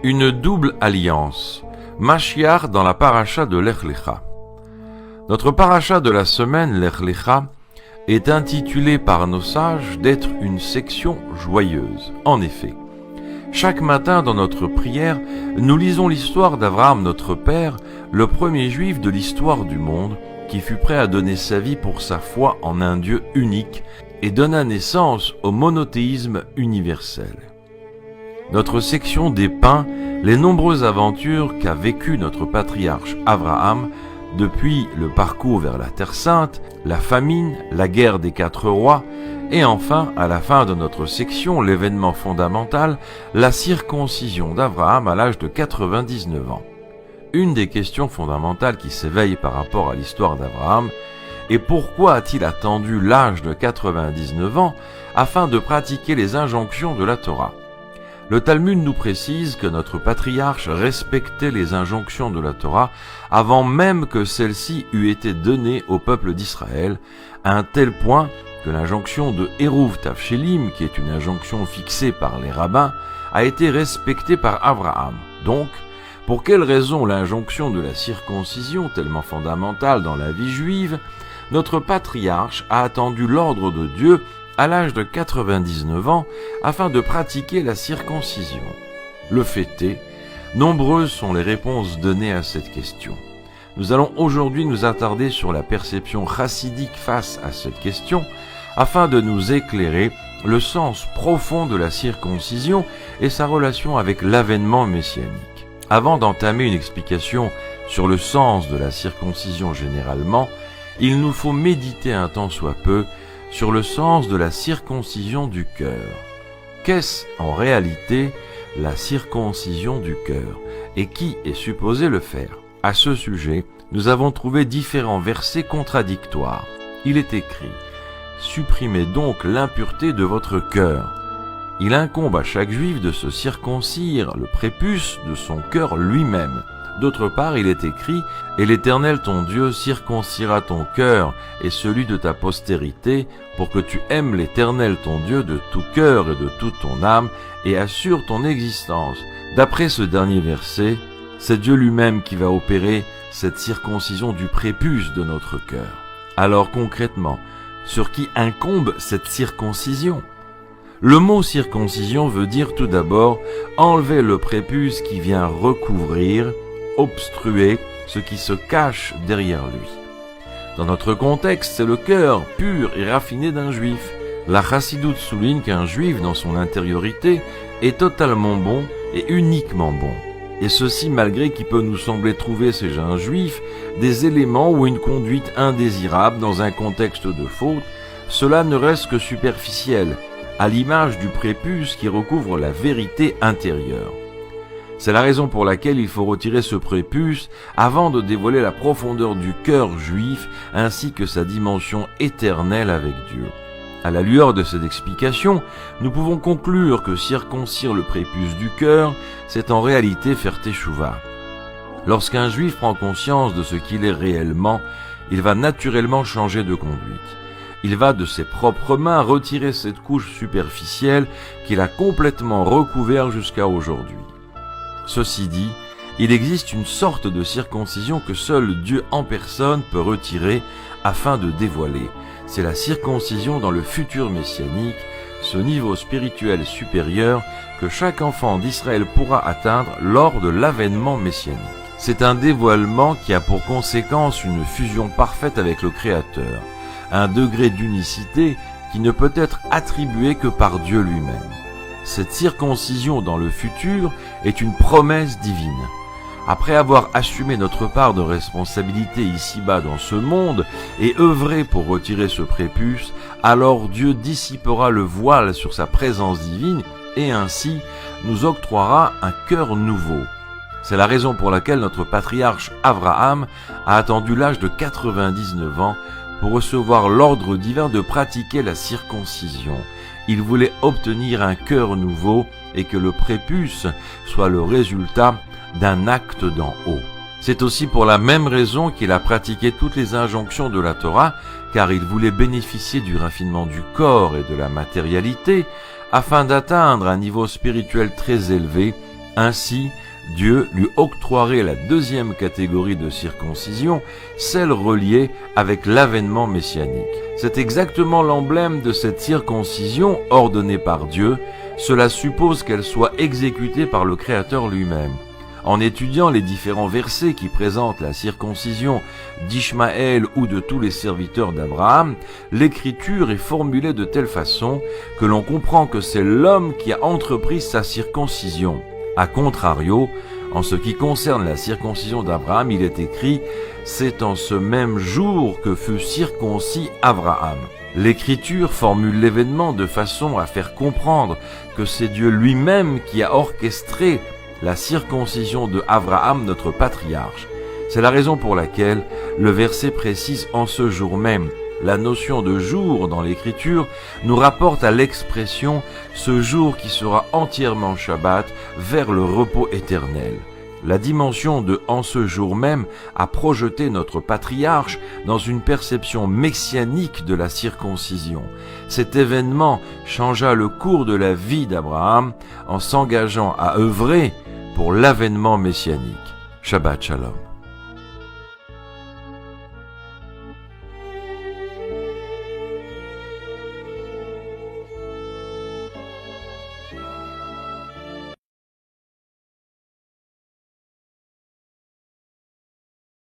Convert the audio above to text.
Une double alliance. Mashiach dans la paracha de Lech Lecha. Notre paracha de la semaine, Lech Lecha, est intitulée par nos sages d'être une section joyeuse. En effet, chaque matin dans notre prière, nous lisons l'histoire d'Abraham, notre père, le premier juif de l'histoire du monde, qui fut prêt à donner sa vie pour sa foi en un Dieu unique et donna naissance au monothéisme universel. Notre section dépeint les nombreuses aventures qu'a vécues notre patriarche Abraham depuis le parcours vers la Terre Sainte, la famine, la guerre des 4 rois, et enfin, à la fin de notre section, l'événement fondamental, la circoncision d'Abraham à l'âge de 99 ans. Une des questions fondamentales qui s'éveille par rapport à l'histoire d'Abraham est pourquoi a-t-il attendu l'âge de 99 ans afin de pratiquer les injonctions de la Torah ? Le Talmud nous précise que notre patriarche respectait les injonctions de la Torah avant même que celle-ci eût été donnée au peuple d'Israël, à un tel point que l'injonction de Eruv Tavshelim, qui est une injonction fixée par les rabbins, a été respectée par Abraham. Donc, pour quelle raison l'injonction de la circoncision, tellement fondamentale dans la vie juive, notre patriarche a attendu l'ordre de Dieu à l'âge de 99 ans afin de pratiquer la circoncision? Le fait est, nombreuses sont les réponses données à cette question. Nous allons aujourd'hui nous attarder sur la perception chassidique face à cette question afin de nous éclairer le sens profond de la circoncision et sa relation avec l'avènement messianique. Avant d'entamer une explication sur le sens de la circoncision généralement, il nous faut méditer un tant soit peu sur le sens de la circoncision du cœur. Qu'est-ce en réalité la circoncision du cœur et qui est supposé le faire? À ce sujet, nous avons trouvé différents versets contradictoires. Il est écrit « Supprimez donc l'impureté de votre cœur ». Il incombe à chaque juif de se circoncire le prépuce de son cœur lui-même. D'autre part, il est écrit « Et l'Éternel ton Dieu circoncira ton cœur et celui de ta postérité, pour que tu aimes l'Éternel ton Dieu de tout cœur et de toute ton âme, et assure ton existence. » D'après ce dernier verset, c'est Dieu lui-même qui va opérer cette circoncision du prépuce de notre cœur. Alors concrètement, sur qui incombe cette circoncision? Le mot circoncision veut dire tout d'abord enlever le prépuce qui vient recouvrir, obstruer ce qui se cache derrière lui. Dans notre contexte, c'est le cœur pur et raffiné d'un juif. La chassidoute souligne qu'un juif dans son intériorité est totalement bon et uniquement bon. Et ceci malgré qu'il peut nous sembler trouver chez un juif des éléments ou une conduite indésirable dans un contexte de faute, cela ne reste que superficiel, à l'image du prépuce qui recouvre la vérité intérieure. C'est la raison pour laquelle il faut retirer ce prépuce avant de dévoiler la profondeur du cœur juif ainsi que sa dimension éternelle avec Dieu. À la lueur de cette explication, nous pouvons conclure que circoncire le prépuce du cœur, c'est en réalité faire teshuva. Lorsqu'un juif prend conscience de ce qu'il est réellement, il va naturellement changer de conduite. Il va de ses propres mains retirer cette couche superficielle qu'il a complètement recouvert jusqu'à aujourd'hui. Ceci dit, il existe une sorte de circoncision que seul Dieu en personne peut retirer afin de dévoiler. C'est la circoncision dans le futur messianique, ce niveau spirituel supérieur que chaque enfant d'Israël pourra atteindre lors de l'avènement messianique. C'est un dévoilement qui a pour conséquence une fusion parfaite avec le Créateur, un degré d'unicité qui ne peut être attribué que par Dieu lui-même. Cette circoncision dans le futur est une promesse divine. Après avoir assumé notre part de responsabilité ici-bas dans ce monde et œuvré pour retirer ce prépuce, alors Dieu dissipera le voile sur sa présence divine et ainsi nous octroiera un cœur nouveau. C'est la raison pour laquelle notre patriarche Abraham a attendu l'âge de 99 ans pour recevoir l'ordre divin de pratiquer la circoncision. Il voulait obtenir un cœur nouveau et que le prépuce soit le résultat d'un acte d'en haut. C'est aussi pour la même raison qu'il a pratiqué toutes les injonctions de la Torah, car il voulait bénéficier du raffinement du corps et de la matérialité, afin d'atteindre un niveau spirituel très élevé, Ainsi, Dieu lui octroierait la deuxième catégorie de circoncision, celle reliée avec l'avènement messianique. C'est exactement l'emblème de cette circoncision ordonnée par Dieu. Cela suppose qu'elle soit exécutée par le Créateur lui-même. En étudiant les différents versets qui présentent la circoncision d'Ishmaël ou de tous les serviteurs d'Abraham, l'écriture est formulée de telle façon que l'on comprend que c'est l'homme qui a entrepris sa circoncision. A contrario, en ce qui concerne la circoncision d'Abraham, il est écrit « C'est en ce même jour que fut circoncis Abraham ». L'Écriture formule l'événement de façon à faire comprendre que c'est Dieu lui-même qui a orchestré la circoncision de Abraham, notre patriarche. C'est la raison pour laquelle le verset précise « en ce jour même ». La notion de jour dans l'Écriture nous rapporte à l'expression « ce jour qui sera entièrement Shabbat vers le repos éternel ». La dimension de « en ce jour même » a projeté notre patriarche dans une perception messianique de la circoncision. Cet événement changea le cours de la vie d'Abraham en s'engageant à œuvrer pour l'avènement messianique. Shabbat Shalom.